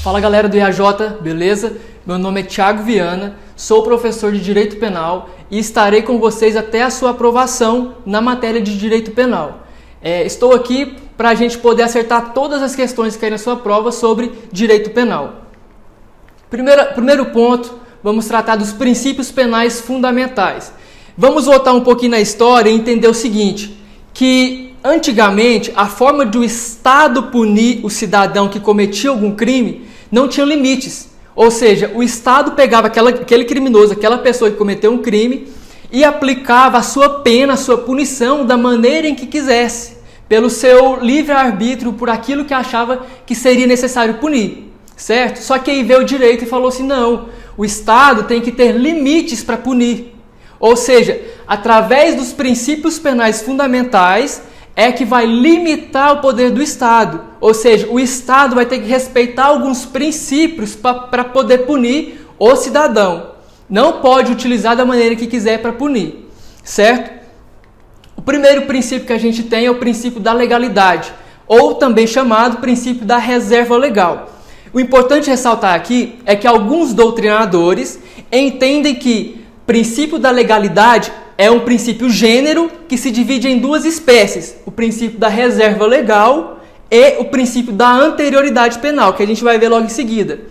Fala galera do IAJ, beleza? Meu nome é Thiago Viana, sou professor de Direito Penal e estarei com vocês até a sua aprovação na matéria de Direito Penal. Estou aqui para a gente poder acertar todas as questões que caem na sua prova sobre Direito Penal. Primeiro ponto, vamos tratar dos princípios penais fundamentais. Vamos voltar um pouquinho na história e entender o seguinte, que antigamente a forma de o Estado punir o cidadão que cometia algum crime não tinha limites. Ou seja, o Estado pegava aquele criminoso, aquela pessoa que cometeu um crime e aplicava a sua pena, a sua punição da maneira em que quisesse, pelo seu livre-arbítrio, por aquilo que achava que seria necessário punir, certo? Só que aí veio o direito e falou assim, não, o Estado tem que ter limites para punir. Ou seja, através dos princípios penais fundamentais é que vai limitar o poder do Estado. Ou seja, o Estado vai ter que respeitar alguns princípios para poder punir o cidadão. Não pode utilizar da maneira que quiser para punir, certo? O primeiro princípio que a gente tem é o princípio da legalidade, ou também chamado princípio da reserva legal. O importante ressaltar aqui é que alguns doutrinadores entendem que o princípio da legalidade é um princípio gênero que se divide em duas espécies, o princípio da reserva legal e o princípio da anterioridade penal, que a gente vai ver logo em seguida.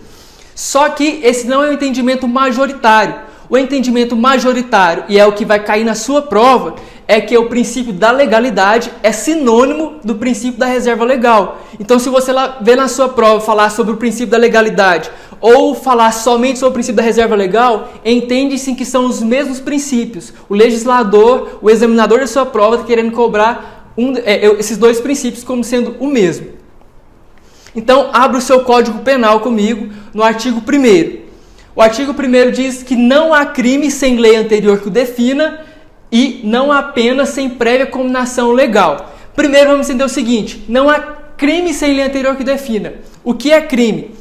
Só que esse não é um entendimento majoritário. O entendimento majoritário, e é o que vai cair na sua prova, é que o princípio da legalidade é sinônimo do princípio da reserva legal. Então, se você vê na sua prova falar sobre o princípio da legalidade ou falar somente sobre o princípio da reserva legal, entende-se que são os mesmos princípios. O legislador, o examinador da sua prova está querendo cobrar esses dois princípios como sendo o mesmo. Então, abra o seu Código Penal comigo no artigo 1º. O artigo 1º diz que não há crime sem lei anterior que o defina e não há pena sem prévia cominação legal. Primeiro vamos entender o seguinte, não há crime sem lei anterior que defina. O que é crime?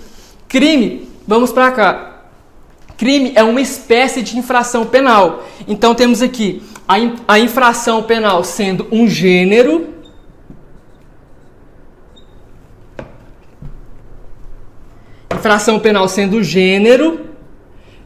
Crime, vamos para cá. Crime é uma espécie de infração penal. Então temos aqui a infração penal sendo um gênero, infração penal sendo gênero,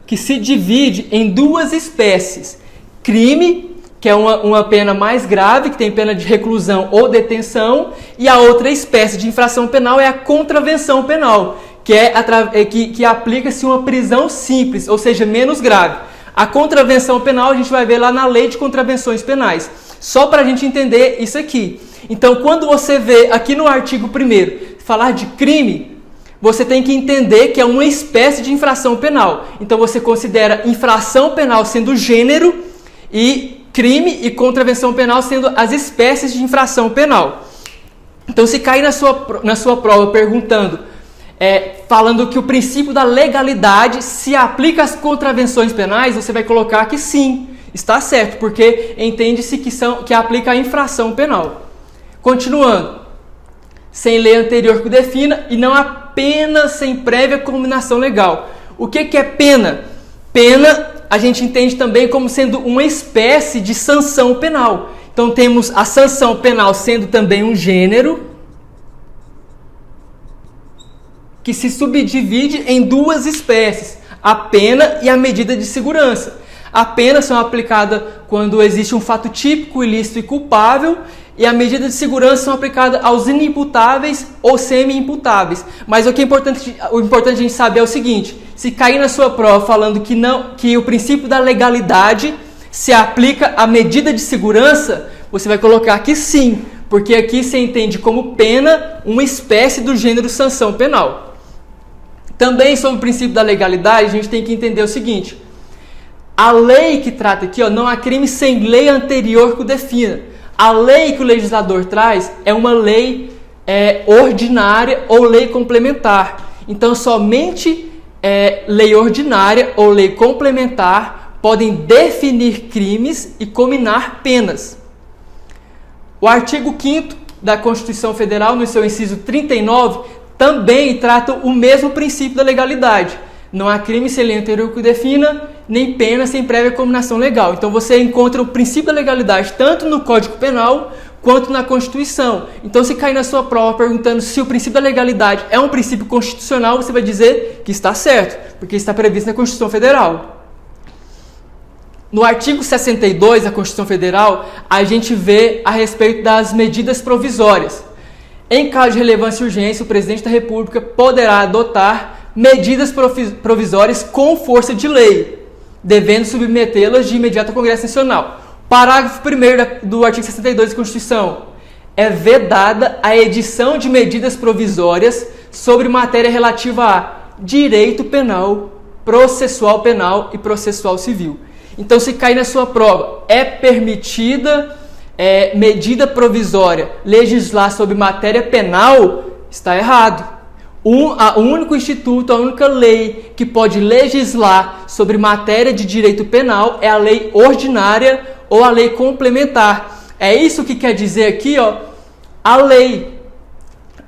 que se divide em duas espécies. Crime, que é uma pena mais grave, que tem pena de reclusão ou detenção, e a outra espécie de infração penal é a contravenção penal, que aplica-se uma prisão simples, ou seja, menos grave. A contravenção penal a gente vai ver lá na Lei de Contravenções Penais, só para a gente entender isso aqui. Então, quando você vê aqui no artigo 1º falar de crime, você tem que entender que é uma espécie de infração penal. Então você considera infração penal sendo gênero e crime e contravenção penal sendo as espécies de infração penal. Então se cair na sua prova perguntando, falando que o princípio da legalidade se aplica às contravenções penais, você vai colocar que sim, está certo, porque entende-se que aplica a infração penal. Continuando. Sem lei anterior que o defina e não há pena sem prévia cominação legal. O que é pena? Pena a gente entende também como sendo uma espécie de sanção penal. Então temos a sanção penal sendo também um gênero que se subdivide em duas espécies, a pena e a medida de segurança. A pena são aplicadas quando existe um fato típico, ilícito e culpável, e a medida de segurança são aplicadas aos inimputáveis ou semi-imputáveis. Mas o importante a gente saber é o seguinte, se cair na sua prova falando que o princípio da legalidade se aplica à medida de segurança, você vai colocar que sim, porque aqui se entende como pena uma espécie do gênero sanção penal. Também sobre o princípio da legalidade, a gente tem que entender o seguinte, a lei que trata aqui, não há crime sem lei anterior que o defina. A lei que o legislador traz é uma lei ordinária ou lei complementar. Então, somente lei ordinária ou lei complementar podem definir crimes e cominar penas. O artigo 5º da Constituição Federal, no seu inciso 39, também trata o mesmo princípio da legalidade. Não há crime sem lei anterior que o defina, nem pena sem prévia cominação legal. Então você encontra o princípio da legalidade tanto no Código Penal quanto na Constituição. Então, se cair na sua prova perguntando se o princípio da legalidade é um princípio constitucional, você vai dizer que está certo, porque está previsto na Constituição Federal. No artigo 62 da Constituição Federal, a gente vê a respeito das medidas provisórias. Em caso de relevância e urgência, o presidente da República poderá adotar medidas provisórias com força de lei, devendo submetê-las de imediato ao Congresso Nacional. Parágrafo 1º do artigo 62 da Constituição. É vedada a edição de medidas provisórias sobre matéria relativa a direito penal, processual penal e processual civil. Então, se cair na sua prova, é permitida medida provisória legislar sobre matéria penal, está errado. O único instituto, a única lei que pode legislar sobre matéria de direito penal é a lei ordinária ou a lei complementar. É isso que quer dizer aqui, ó, a lei.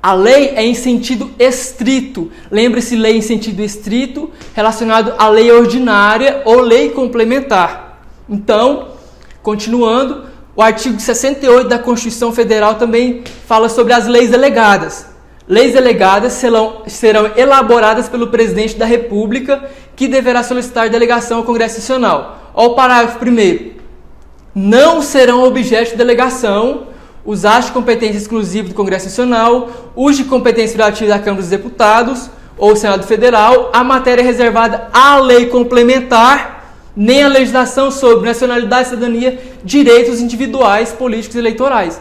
A lei é em sentido estrito. Lembre-se, lei em sentido estrito relacionado à lei ordinária ou lei complementar. Então, continuando, o artigo 68 da Constituição Federal também fala sobre as leis delegadas. Leis delegadas serão elaboradas pelo presidente da República, que deverá solicitar delegação ao Congresso Nacional. Olha o parágrafo 1º. Não serão objeto de delegação os atos de competência exclusiva do Congresso Nacional, os de competência relativa da Câmara dos Deputados ou Senado Federal, a matéria reservada à lei complementar, nem a legislação sobre nacionalidade, cidadania, direitos individuais, políticos e eleitorais.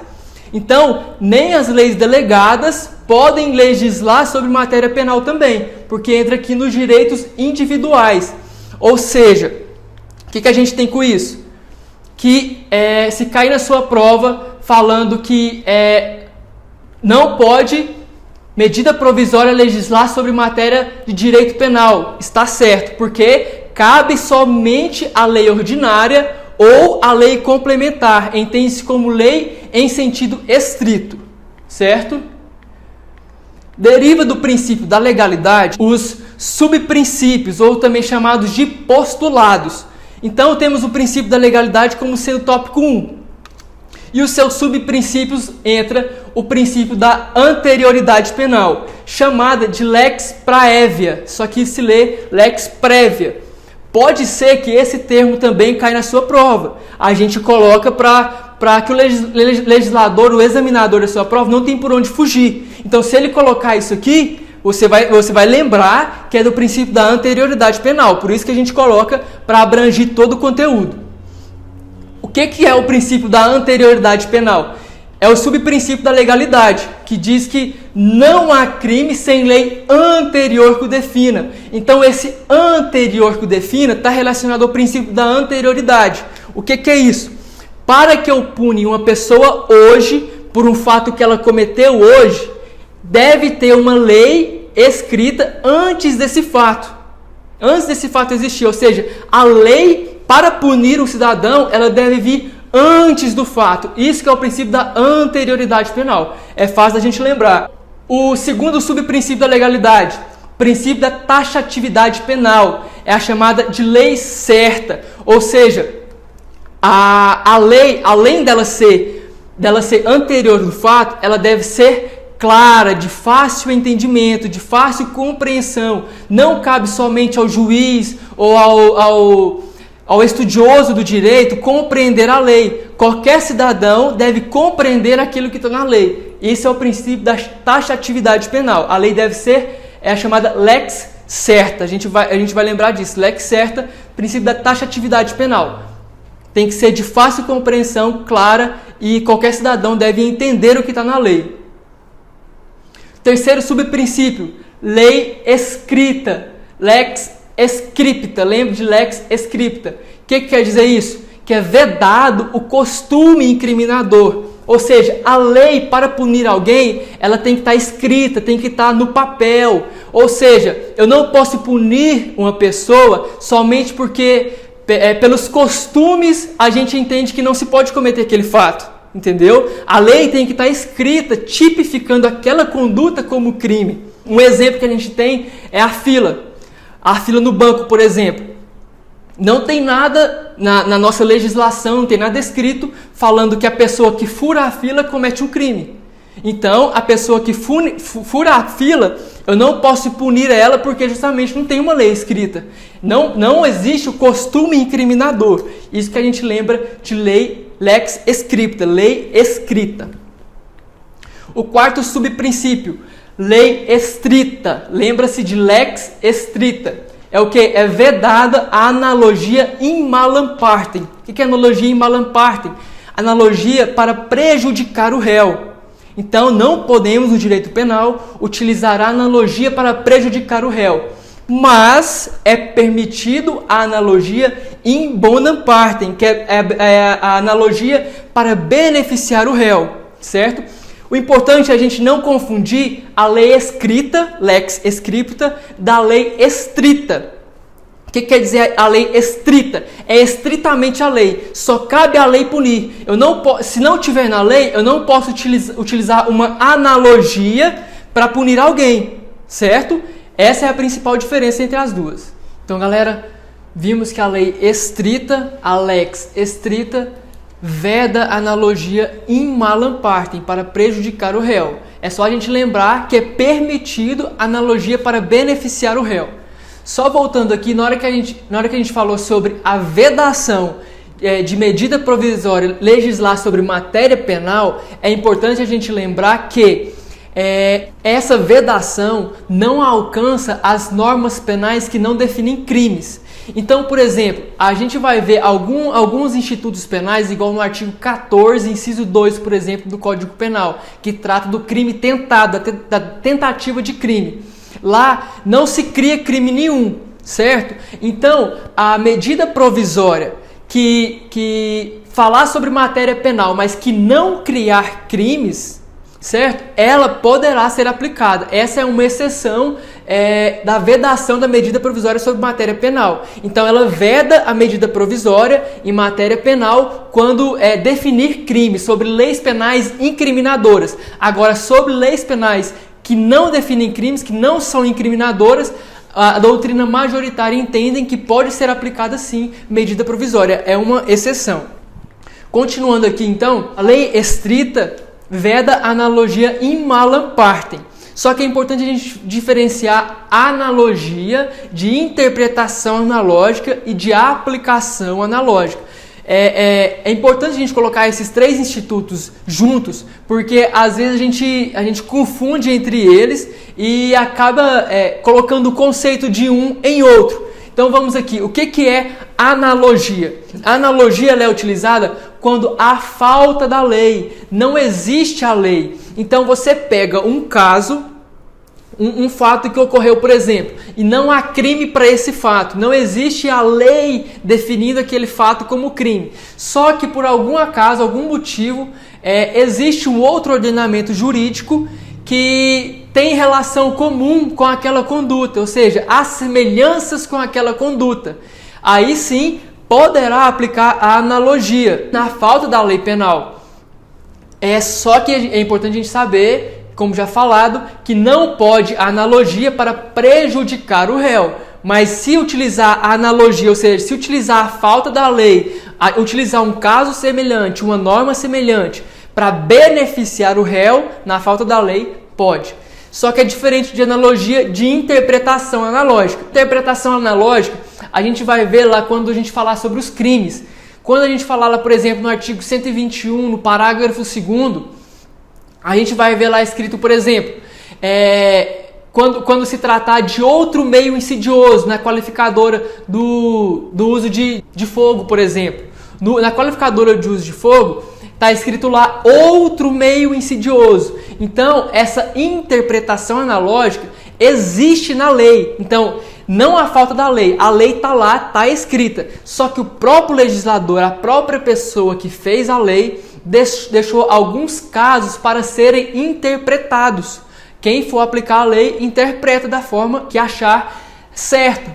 Então, nem as leis delegadas podem legislar sobre matéria penal também, porque entra aqui nos direitos individuais. Ou seja, o que a gente tem com isso? Que se cair na sua prova falando que não pode medida provisória legislar sobre matéria de direito penal, está certo, porque cabe somente a lei ordinária ou a lei complementar, entende-se como lei em sentido estrito, certo? Deriva do princípio da legalidade os subprincípios, ou também chamados de postulados. Então, temos o princípio da legalidade como sendo o tópico 1. E os seus subprincípios entra o princípio da anterioridade penal, chamada de lex praevia, só que se lê lex prévia. Pode ser que esse termo também caia na sua prova. A gente coloca para que o legislador, o examinador da sua prova, não tem por onde fugir. Então, se ele colocar isso aqui, você vai lembrar que é do princípio da anterioridade penal. Por isso que a gente coloca para abranger todo o conteúdo. O que é o princípio da anterioridade penal? É o subprincípio da legalidade, que diz que não há crime sem lei anterior que o defina. Então, esse anterior que o defina está relacionado ao princípio da anterioridade. O que é isso? Para que eu pune uma pessoa hoje, por um fato que ela cometeu hoje, deve ter uma lei escrita antes desse fato. Antes desse fato existir. Ou seja, a lei para punir um cidadão, ela deve vir antes do fato. Isso que é o princípio da anterioridade penal. É fácil da gente lembrar. O segundo subprincípio da legalidade, princípio da taxatividade penal, é a chamada de lei certa. Ou seja, a lei, além dela ser anterior do fato, ela deve ser clara, de fácil entendimento, de fácil compreensão. Não cabe somente ao juiz ou ao estudioso do direito compreender a lei. Qualquer cidadão deve compreender aquilo que está na lei. Esse é o princípio da taxatividade penal. A lei deve ser a chamada lex certa. A gente vai lembrar disso. Lex certa, princípio da taxatividade penal. Tem que ser de fácil compreensão, clara, e qualquer cidadão deve entender o que está na lei. Terceiro subprincípio, lei escrita, lex scripta. Lembre de lex scripta. O que quer dizer isso? Que é vedado o costume incriminador. Ou seja, a lei para punir alguém, ela tem que estar escrita, tem que estar no papel. Ou seja, eu não posso punir uma pessoa somente porque pelos costumes a gente entende que não se pode cometer aquele fato. Entendeu? A lei tem que estar escrita, tipificando aquela conduta como crime. Um exemplo que a gente tem é a fila. A fila no banco, por exemplo. Não tem nada na nossa legislação, não tem nada escrito falando que a pessoa que fura a fila comete um crime. Então, a pessoa que fura a fila, eu não posso punir ela porque justamente não tem uma lei escrita. Não existe o costume incriminador. Isso que a gente lembra de lei lex scripta, lei escrita. O quarto subprincípio, lei estrita. Lembra-se de lex estrita. É o que? É vedada a analogia in malam partem. O que é analogia in malam partem? Analogia para prejudicar o réu. Então, não podemos, no direito penal, utilizar a analogia para prejudicar o réu. Mas é permitido a analogia in bonam partem, que é a analogia para beneficiar o réu, certo? O importante é a gente não confundir a lei escrita, lex scripta, da lei estrita. O que quer dizer a lei estrita? É estritamente a lei. Só cabe a lei punir. Se não tiver na lei, eu não posso utilizar uma analogia para punir alguém, certo? Essa é a principal diferença entre as duas. Então, galera, vimos que a lei estrita, a lex estrita, veda a analogia in malam partem, para prejudicar o réu. É só a gente lembrar que é permitido a analogia para beneficiar o réu. Só voltando aqui, na hora que a gente falou sobre a vedação de medida provisória legislar sobre matéria penal, é importante a gente lembrar que essa vedação não alcança as normas penais que não definem crimes. Então, por exemplo, a gente vai ver alguns institutos penais, igual no artigo 14, inciso 2, por exemplo, do Código Penal, que trata do crime tentado, da tentativa de crime. Lá não se cria crime nenhum, certo? Então, a medida provisória que falar sobre matéria penal, mas que não criar crimes, certo? Ela poderá ser aplicada. Essa é uma exceção da vedação da medida provisória sobre matéria penal. Então, ela veda a medida provisória em matéria penal quando definir crimes, sobre leis penais incriminadoras. Agora, sobre leis penais que não definem crimes, que não são incriminadoras, a doutrina majoritária entende que pode ser aplicada sim medida provisória. É uma exceção. Continuando aqui, então, a lei estrita veda a analogia in malam partem. Só que é importante a gente diferenciar analogia de interpretação analógica e de aplicação analógica. É importante a gente colocar esses três institutos juntos, porque às vezes a gente confunde entre eles e acaba colocando o conceito de um em outro. Então vamos aqui, o que é analogia? A analogia ela é utilizada quando há falta da lei, não existe a lei. Então você pega um caso, um fato que ocorreu, por exemplo, e não há crime para esse fato, não existe a lei definindo aquele fato como crime. Só que por algum acaso, algum motivo, existe um outro ordenamento jurídico que tem relação comum com aquela conduta, ou seja, há semelhanças com aquela conduta. Aí sim, poderá aplicar a analogia na falta da lei penal. Só que é importante a gente saber, como já falado, que não pode a analogia para prejudicar o réu. Mas se utilizar a analogia, ou seja, se utilizar a falta da lei, utilizar um caso semelhante, uma norma semelhante, para beneficiar o réu na falta da lei, pode. Só que é diferente de analogia de interpretação analógica. Interpretação analógica, a gente vai ver lá quando a gente falar sobre os crimes. Quando a gente falar lá, por exemplo, no artigo 121, no parágrafo 2º, a gente vai ver lá escrito, por exemplo, quando se tratar de outro meio insidioso, na qualificadora do uso de fogo, por exemplo. Na qualificadora de uso de fogo, está escrito lá outro meio insidioso. Então, essa interpretação analógica existe na lei. Então, não há falta da lei. A lei está lá, está escrita. Só que o próprio legislador, a própria pessoa que fez a lei, deixou alguns casos para serem interpretados. Quem for aplicar a lei, interpreta da forma que achar certo.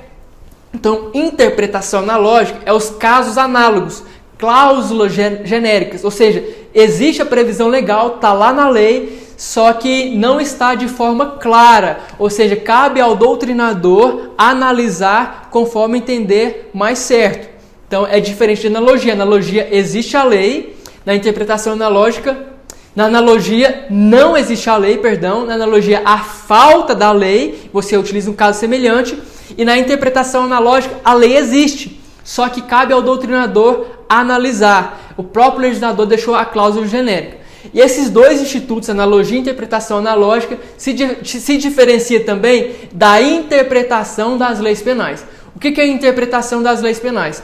Então, interpretação analógica é os casos análogos, cláusulas genéricas, ou seja, existe a previsão legal, está lá na lei, só que não está de forma clara, ou seja, cabe ao doutrinador analisar conforme entender mais certo. Então é diferente de analogia. Analogia existe a lei, na interpretação analógica, na analogia não existe a lei, na analogia a falta da lei, você utiliza um caso semelhante, e na interpretação analógica a lei existe, só que cabe ao doutrinador analisar. O próprio legislador deixou a cláusula genérica. E esses dois institutos, analogia e interpretação analógica, se diferencia também da interpretação das leis penais. O que é a interpretação das leis penais?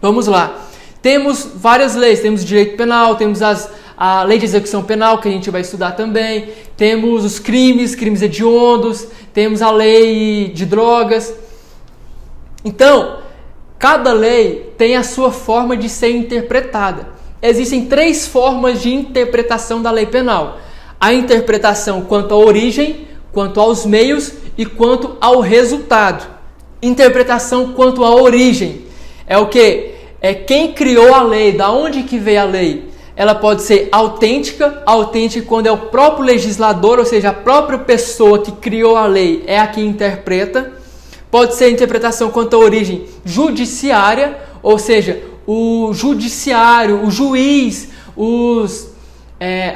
Vamos lá. Temos várias leis, temos direito penal, temos a lei de execução penal, que a gente vai estudar também, temos os crimes hediondos, temos a lei de drogas. Então, cada lei tem a sua forma de ser interpretada. Existem 3 formas de interpretação da lei penal. A interpretação quanto à origem, quanto aos meios e quanto ao resultado. Interpretação quanto à origem é o que? É quem criou a lei, da onde que veio a lei. Ela pode ser autêntica quando é o próprio legislador, ou seja, a própria pessoa que criou a lei é a que interpreta. Pode ser interpretação quanto à origem judiciária, ou seja, o judiciário, o juiz,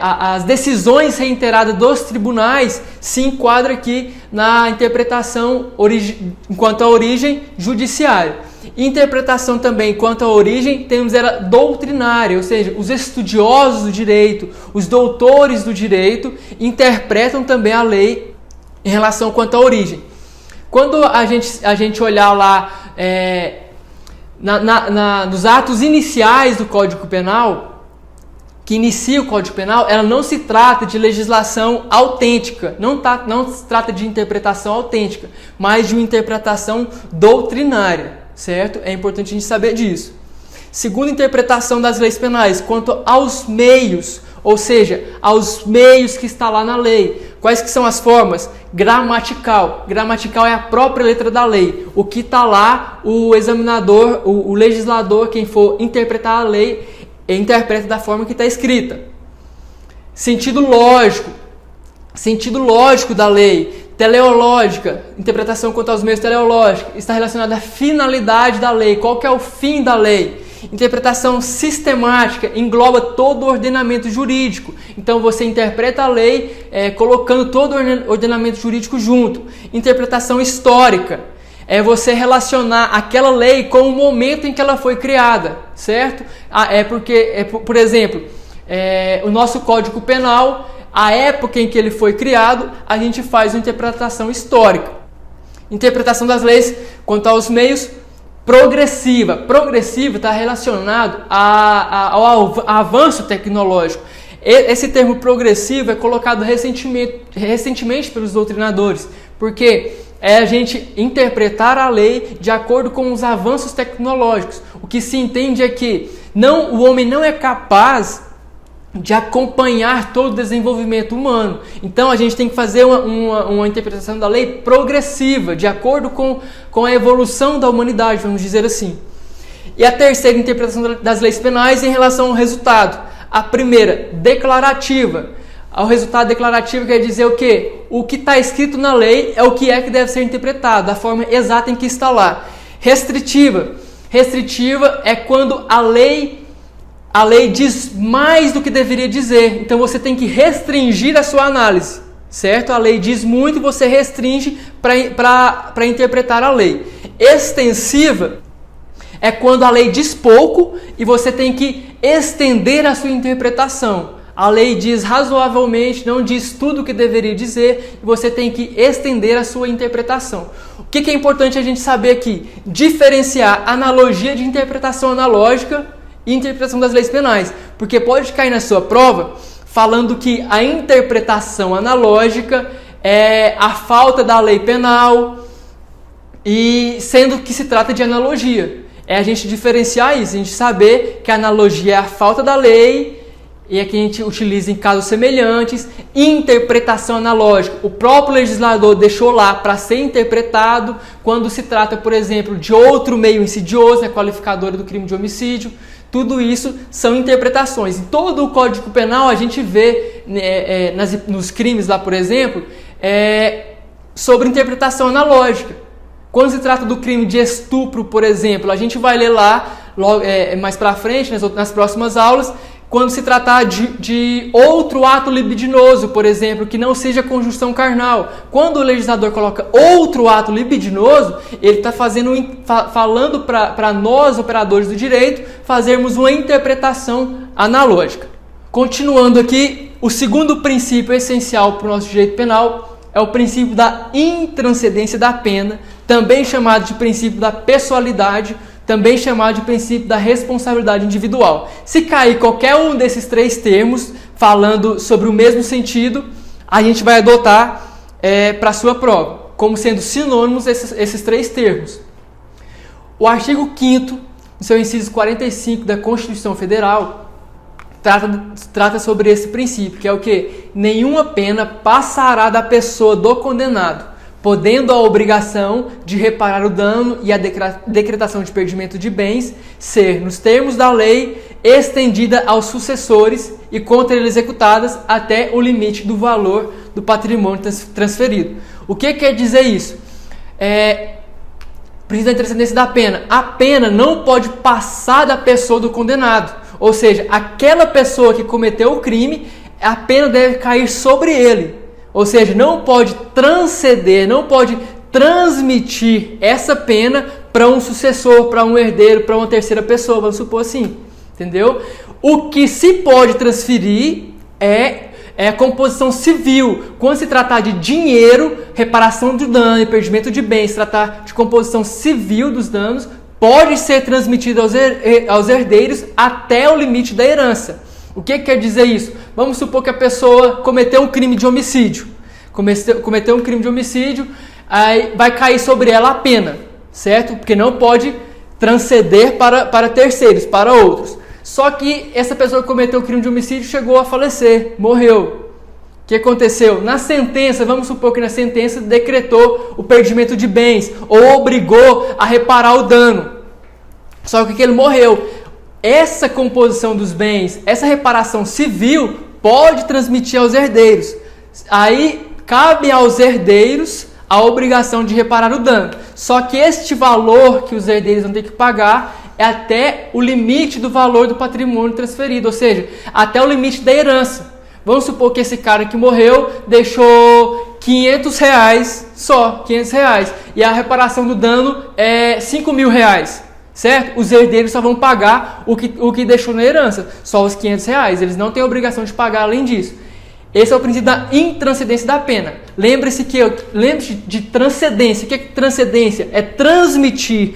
as decisões reiteradas dos tribunais se enquadram aqui na interpretação quanto à origem judiciária. Interpretação também quanto à origem, temos ela doutrinária, ou seja, os estudiosos do direito, os doutores do direito, interpretam também a lei em relação quanto à origem. Quando a gente olhar lá nos atos iniciais do Código Penal, que inicia o Código Penal, ela não se trata de legislação autêntica, não se trata de interpretação autêntica, mas de uma interpretação doutrinária, certo? É importante a gente saber disso. Segunda interpretação das leis penais, quanto aos meios, ou seja, aos meios que está lá na lei. Quais que são as formas? Gramatical. Gramatical é a própria letra da lei. O que está lá, o examinador, o legislador, quem for interpretar a lei, interpreta da forma que está escrita. Sentido lógico. Sentido lógico da lei. Teleológica. Interpretação quanto aos meios teleológica. Está relacionada à finalidade da lei. Qual que é o fim da lei? Interpretação sistemática engloba todo o ordenamento jurídico. Então você interpreta a lei colocando todo o ordenamento jurídico junto. Interpretação histórica é você relacionar aquela lei com o momento em que ela foi criada, certo? Por exemplo, o nosso Código Penal, a época em que ele foi criado, a gente faz uma interpretação histórica. Interpretação das leis quanto aos meios, progressiva. Progressiva está relacionado ao avanço tecnológico. Esse termo progressivo é colocado recentemente pelos doutrinadores, porque é a gente interpretar a lei de acordo com os avanços tecnológicos. O que se entende é que o homem não é capaz de acompanhar todo o desenvolvimento humano. Então a gente tem que fazer uma interpretação da lei progressiva, de acordo com a evolução da humanidade, vamos dizer assim. E a terceira interpretação das leis penais em relação ao resultado. A primeira, declarativa. O resultado declarativo quer dizer o quê? O que está escrito na lei é o que deve ser interpretado, da forma exata em que está lá. Restritiva. Restritiva é quando a lei diz mais do que deveria dizer. Então você tem que restringir a sua análise, certo? A lei diz muito e você restringe para interpretar a lei. Extensiva é quando a lei diz pouco e você tem que estender a sua interpretação. A lei diz razoavelmente, não diz tudo o que deveria dizer, e você tem que estender a sua interpretação. O que é importante a gente saber aqui? Diferenciar analogia de interpretação analógica e interpretação das leis penais, porque pode cair na sua prova falando que a interpretação analógica é a falta da lei penal, e sendo que se trata de analogia. É a gente diferenciar isso, a gente saber que a analogia é a falta da lei e é que a gente utiliza em casos semelhantes. Interpretação analógica, o próprio legislador deixou lá para ser interpretado quando se trata, por exemplo, de outro meio insidioso, qualificadora do crime de homicídio. Tudo isso são interpretações. Em todo o Código Penal a gente vê nos crimes lá, por exemplo, sobre interpretação analógica. Quando se trata do crime de estupro, por exemplo, a gente vai ler lá logo, mais para frente, nas próximas aulas, quando se tratar de outro ato libidinoso, por exemplo, que não seja conjunção carnal. Quando o legislador coloca outro ato libidinoso, ele está falando para nós, operadores do direito, fazermos uma interpretação analógica. Continuando aqui, o segundo princípio essencial para o nosso direito penal é o princípio da intranscendência da pena, também chamado de princípio da pessoalidade, também chamado de princípio da responsabilidade individual. Se cair qualquer um desses três termos, falando sobre o mesmo sentido, a gente vai adotar para a sua prova, como sendo sinônimos esses três termos. O artigo 5º, no seu inciso 45 da Constituição Federal, trata sobre esse princípio, que é o quê? Nenhuma pena passará da pessoa do condenado, podendo a obrigação de reparar o dano e a decretação de perdimento de bens ser, nos termos da lei, estendida aos sucessores e contra eles executadas até o limite do valor do patrimônio transferido. O que quer dizer isso? Princípio da intranscendência da pena. A pena não pode passar da pessoa do condenado. Ou seja, aquela pessoa que cometeu o crime, a pena deve cair sobre ele. Ou seja, não pode transcender, não pode transmitir essa pena para um sucessor, para um herdeiro, para uma terceira pessoa, vamos supor assim. Entendeu? O que se pode transferir é a composição civil. Quando se tratar de dinheiro, reparação de dano e perdimento de bens, se tratar de composição civil dos danos, pode ser transmitido aos herdeiros até o limite da herança. O que quer dizer isso? Vamos supor que a pessoa cometeu um crime de homicídio. Cometeu um crime de homicídio, aí vai cair sobre ela a pena, certo? Porque não pode transcender para terceiros, para outros. Só que essa pessoa que cometeu o crime de homicídio chegou a falecer, morreu. O que aconteceu? Na sentença, vamos supor que na sentença decretou o perdimento de bens ou obrigou a reparar o dano. Só que ele morreu. Essa composição dos bens, essa reparação civil pode transmitir aos herdeiros. Aí cabe aos herdeiros a obrigação de reparar o dano. Só que este valor que os herdeiros vão ter que pagar é até o limite do valor do patrimônio transferido, ou seja, até o limite da herança. Vamos supor que esse cara que morreu deixou R$500 só, R$500, e a reparação do dano é R$5.000. Certo? Os herdeiros só vão pagar o que deixou na herança, só os R$500. Eles não têm a obrigação de pagar além disso. Esse é o princípio da intranscendência da pena. Lembre-se de transcendência. O que é transcendência? É transmitir,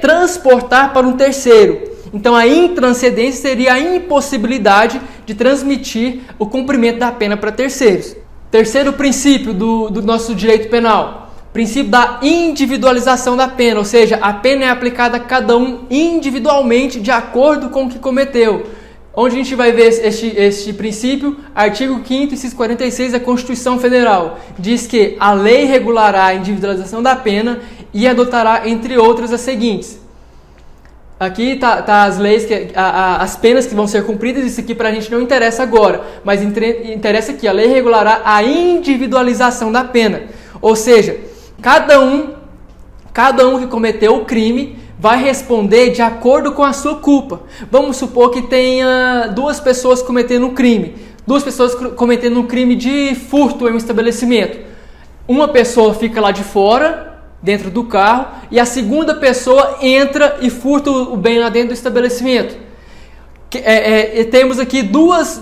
transportar para um terceiro. Então a intranscendência seria a impossibilidade de transmitir o cumprimento da pena para terceiros. Terceiro princípio do nosso direito penal. Princípio da individualização da pena, ou seja, a pena é aplicada a cada um individualmente de acordo com o que cometeu. Onde a gente vai ver este princípio? Artigo 5º, inciso 46 da Constituição Federal. Diz que a lei regulará a individualização da pena e adotará, entre outras, as seguintes. Aqui tá as leis, as penas que vão ser cumpridas, isso aqui pra gente não interessa agora, mas interessa aqui, a lei regulará a individualização da pena. Ou seja, cada um que cometeu o crime vai responder de acordo com a sua culpa. Vamos supor que tenha duas pessoas cometendo um crime. Duas pessoas cometendo um crime de furto em um estabelecimento. Uma pessoa fica lá de fora, dentro do carro, e a segunda pessoa entra e furta o bem lá dentro do estabelecimento. Temos aqui duas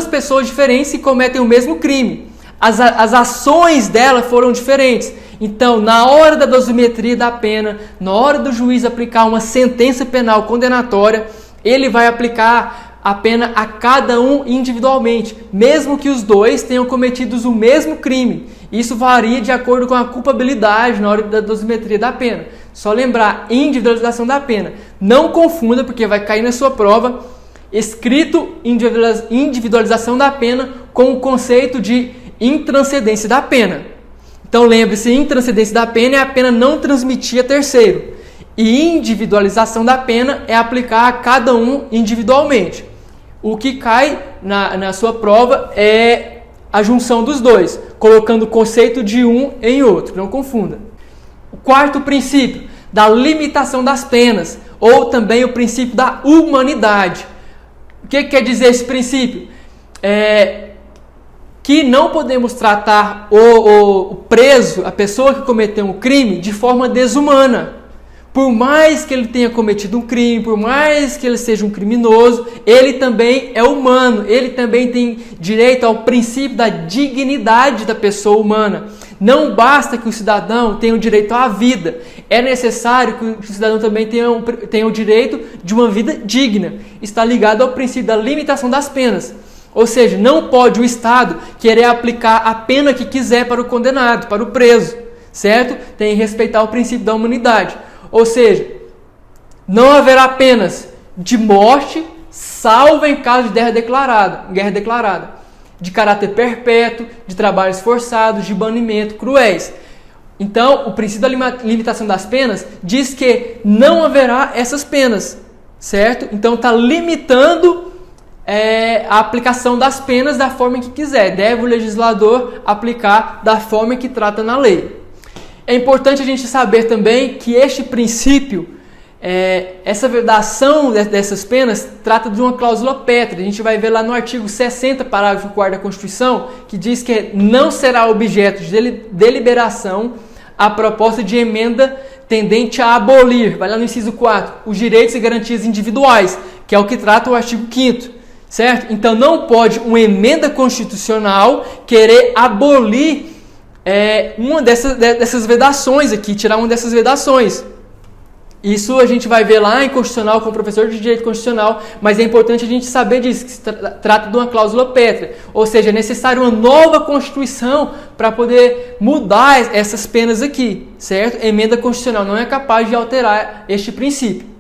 pessoas diferentes que cometem o mesmo crime. As ações dela foram diferentes. Então, na hora da dosimetria da pena, na hora do juiz aplicar uma sentença penal condenatória, ele vai aplicar a pena a cada um individualmente, mesmo que os dois tenham cometido o mesmo crime. Isso varia de acordo com a culpabilidade na hora da dosimetria da pena. Só lembrar, individualização da pena. Não confunda, porque vai cair na sua prova, escrito individualização da pena com o conceito de intranscendência da pena. Então lembre-se, intranscendência da pena é a pena não transmitir a terceiro. E individualização da pena é aplicar a cada um individualmente. o que cai na sua prova é a junção dos dois, colocando o conceito de um em outro, não confunda. O quarto princípio, da limitação das penas, ou também o princípio da humanidade. O que quer dizer esse princípio? Que não podemos tratar o preso, a pessoa que cometeu um crime, de forma desumana. Por mais que ele tenha cometido um crime, por mais que ele seja um criminoso, ele também é humano, ele também tem direito ao princípio da dignidade da pessoa humana. Não basta que o cidadão tenha o direito à vida, é necessário que o cidadão também tenha o direito de uma vida digna. Está ligado ao princípio da limitação das penas. Ou seja, não pode o Estado querer aplicar a pena que quiser para o condenado, para o preso, certo? Tem que respeitar o princípio da humanidade. Ou seja, não haverá penas de morte, salvo em caso de guerra declarada, de caráter perpétuo, de trabalhos forçados, de banimento, cruéis. Então, o princípio da limitação das penas diz que não haverá essas penas, certo? Então, está limitando a aplicação das penas da forma que quiser. Deve o legislador aplicar da forma que trata na lei. É importante a gente saber também que este princípio, essa vedação dessas penas, trata de uma cláusula pétrea. A gente vai ver lá no artigo 60, parágrafo 4º da Constituição, que diz que não será objeto de deliberação a proposta de emenda tendente a abolir, vai lá no inciso 4, os direitos e garantias individuais, que é o que trata o artigo 5º. Certo? Então não pode uma emenda constitucional querer abolir uma dessas vedações aqui, tirar uma dessas vedações. Isso a gente vai ver lá em Constitucional com o professor de Direito Constitucional, mas é importante a gente saber disso, que se trata de uma cláusula pétrea. Ou seja, é necessário uma nova Constituição para poder mudar essas penas aqui, certo? A emenda constitucional não é capaz de alterar este princípio.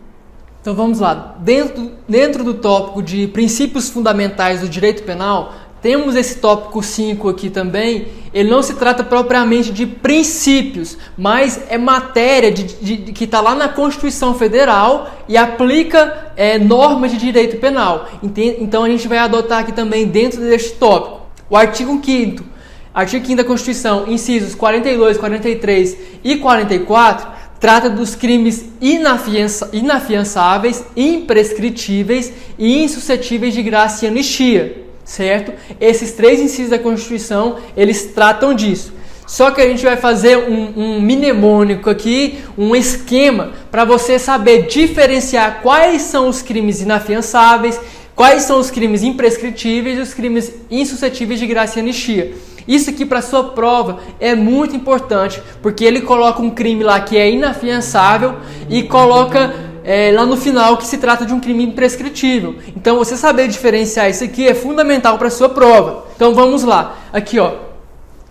Então vamos lá, dentro do tópico de princípios fundamentais do direito penal, temos esse tópico 5 aqui também. Ele não se trata propriamente de princípios, mas é matéria que está lá na Constituição Federal e aplica normas de direito penal. Então a gente vai adotar aqui também dentro deste tópico. O artigo 5º da Constituição, incisos 42, 43 e 44, trata dos crimes inafiançáveis, imprescritíveis e insuscetíveis de graça e anistia, certo? Esses 3 incisos da Constituição, eles tratam disso. Só que a gente vai fazer um mnemônico aqui, um esquema, para você saber diferenciar quais são os crimes inafiançáveis, quais são os crimes imprescritíveis e os crimes insuscetíveis de graça e anistia. Isso aqui para sua prova é muito importante, porque ele coloca um crime lá que é inafiançável e coloca lá no final que se trata de um crime imprescritível. Então você saber diferenciar isso aqui é fundamental para sua prova. Então vamos lá. Aqui ó,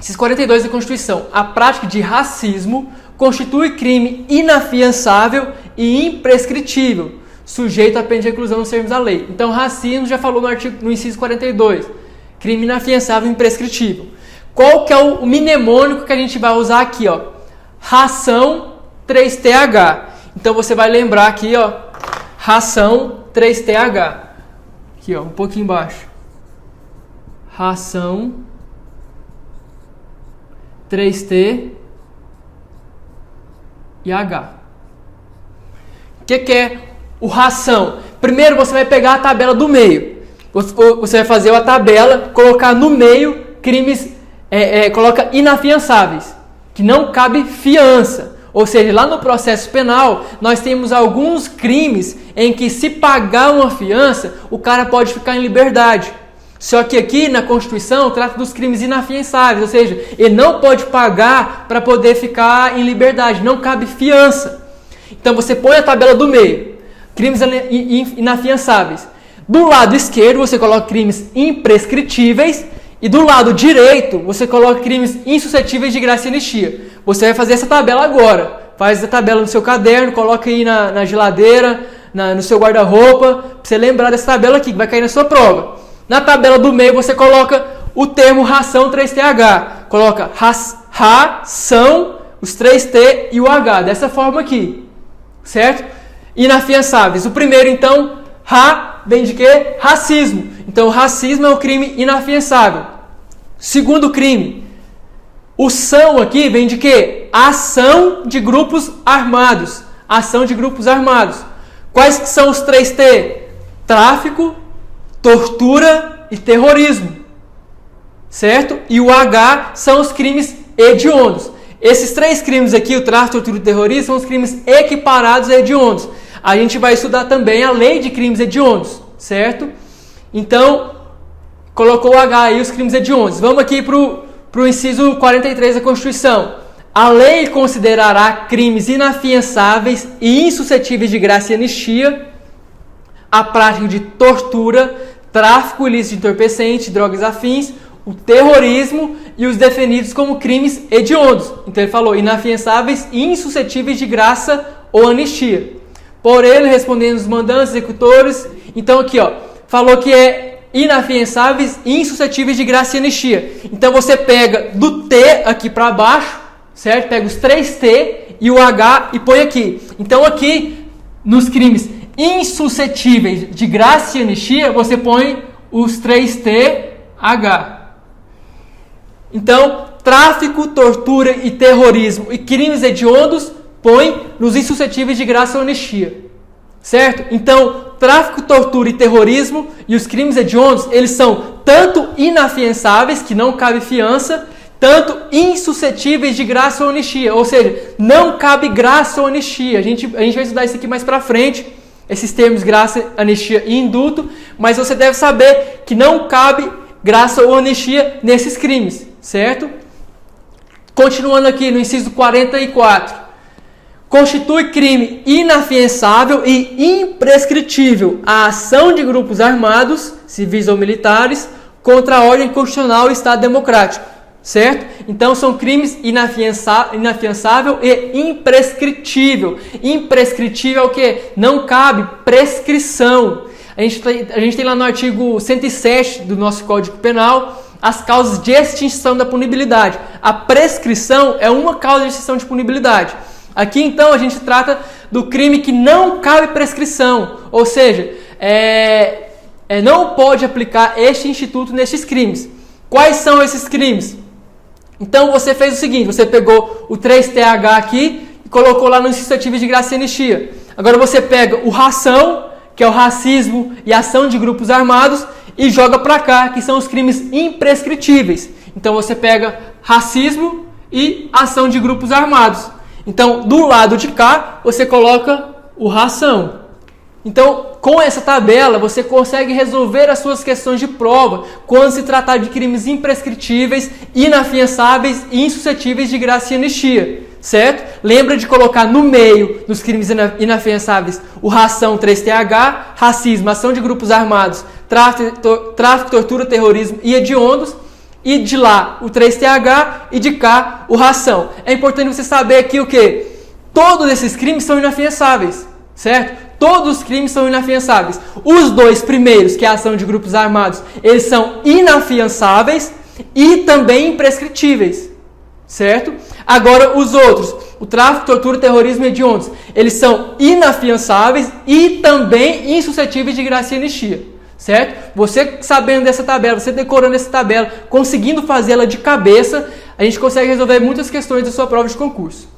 esses 42 da Constituição. A prática de racismo constitui crime inafiançável e imprescritível, sujeito à pena de reclusão nos termos da lei. Então racismo já falou no inciso 42. Crime inafiançável e imprescritível. Qual que é o mnemônico que a gente vai usar aqui, ó? Ração 3TH. Então você vai lembrar aqui, ó, ração 3TH. Aqui, ó, um pouquinho embaixo. Ração 3T e H. O que é o ração? Primeiro você vai pegar a tabela do meio. Você vai fazer a tabela, colocar no meio crimes, coloca inafiançáveis, que não cabe fiança. Ou seja, lá no processo penal, nós temos alguns crimes em que se pagar uma fiança, o cara pode ficar em liberdade. Só que aqui na Constituição trata dos crimes inafiançáveis, ou seja, ele não pode pagar para poder ficar em liberdade, não cabe fiança. Então você põe a tabela do meio, crimes inafiançáveis. Do lado esquerdo você coloca crimes imprescritíveis e do lado direito você coloca crimes insuscetíveis de graça e anistia. Você vai fazer essa tabela agora. Faz a tabela no seu caderno, coloca aí na geladeira, no seu guarda-roupa, para você lembrar dessa tabela aqui que vai cair na sua prova. Na tabela do meio você coloca o termo ração 3TH. Coloca ração, os 3T e o H. Dessa forma aqui, certo? Inafiançáveis. O primeiro então, Ra vem de quê? Racismo. Então, racismo é um crime inafiançável. Segundo crime, o são aqui vem de quê? Ação de grupos armados. Ação de grupos armados. Quais são os 3T? Tráfico, tortura e terrorismo. Certo? E o H são os crimes hediondos. Esses 3 crimes aqui, o tráfico, tortura e terrorismo, são os crimes equiparados a hediondos. A gente vai estudar também a lei de crimes hediondos, certo? Então, colocou o H aí, os crimes hediondos. Vamos aqui para o inciso 43 da Constituição. A lei considerará crimes inafiançáveis e insuscetíveis de graça e anistia a prática de tortura, tráfico ilícito de entorpecente, drogas afins, o terrorismo e os definidos como crimes hediondos. Então ele falou inafiançáveis e insuscetíveis de graça ou anistia. Por ele, respondendo os mandantes, executores. Então aqui, ó, falou que é inafiançáveis e insuscetíveis de graça e anistia. Então você pega do T aqui para baixo, certo? Pega os 3T e o H e põe aqui. Então aqui, nos crimes insuscetíveis de graça e anistia, você põe os 3TH. Então, tráfico, tortura e terrorismo e crimes hediondos, põe nos insuscetíveis de graça ou anistia. Certo? Então, tráfico, tortura e terrorismo e os crimes hediondos, eles são tanto inafiançáveis, que não cabe fiança, tanto insuscetíveis de graça ou anistia. Ou seja, não cabe graça ou anistia. A gente vai estudar isso aqui mais pra frente, esses termos graça, anistia e indulto, mas você deve saber que não cabe graça ou anistia nesses crimes, certo? Continuando aqui no inciso 44. Constitui crime inafiançável e imprescritível a ação de grupos armados, civis ou militares, contra a ordem constitucional e Estado democrático, certo? Então são crimes inafiançável e imprescritível. Imprescritível é o que? Não cabe prescrição. A gente tem lá no artigo 107 do nosso Código Penal as causas de extinção da punibilidade. A prescrição é uma causa de extinção de punibilidade. Aqui então a gente trata do crime que não cabe prescrição, ou seja, não pode aplicar este instituto nestes crimes. Quais são esses crimes? Então você fez o seguinte, você pegou o 3TH aqui e colocou lá nos suscetíveis de graça e anistia. Agora você pega o ração, que é o racismo e ação de grupos armados, e joga para cá, que são os crimes imprescritíveis. Então você pega racismo e ação de grupos armados. Então, do lado de cá, você coloca o ração. Então, com essa tabela, você consegue resolver as suas questões de prova quando se tratar de crimes imprescritíveis, inafiançáveis e insuscetíveis de graça e anistia, certo? Lembra de colocar no meio dos crimes inafiançáveis o ração 3TH, racismo, ação de grupos armados, tráfico, tortura, terrorismo e hediondos. E de lá o 3TH e de cá o ração. É importante você saber aqui o que? Todos esses crimes são inafiançáveis, certo? Todos os crimes são inafiançáveis. Os 2 primeiros, que é a ação de grupos armados, eles são inafiançáveis e também imprescritíveis, certo? Agora os outros, o tráfico, tortura, terrorismo e hediondos, eles são inafiançáveis e também insuscetíveis de graça e anistia. Certo? Você sabendo dessa tabela, você decorando essa tabela, conseguindo fazê-la de cabeça, a gente consegue resolver muitas questões da sua prova de concurso.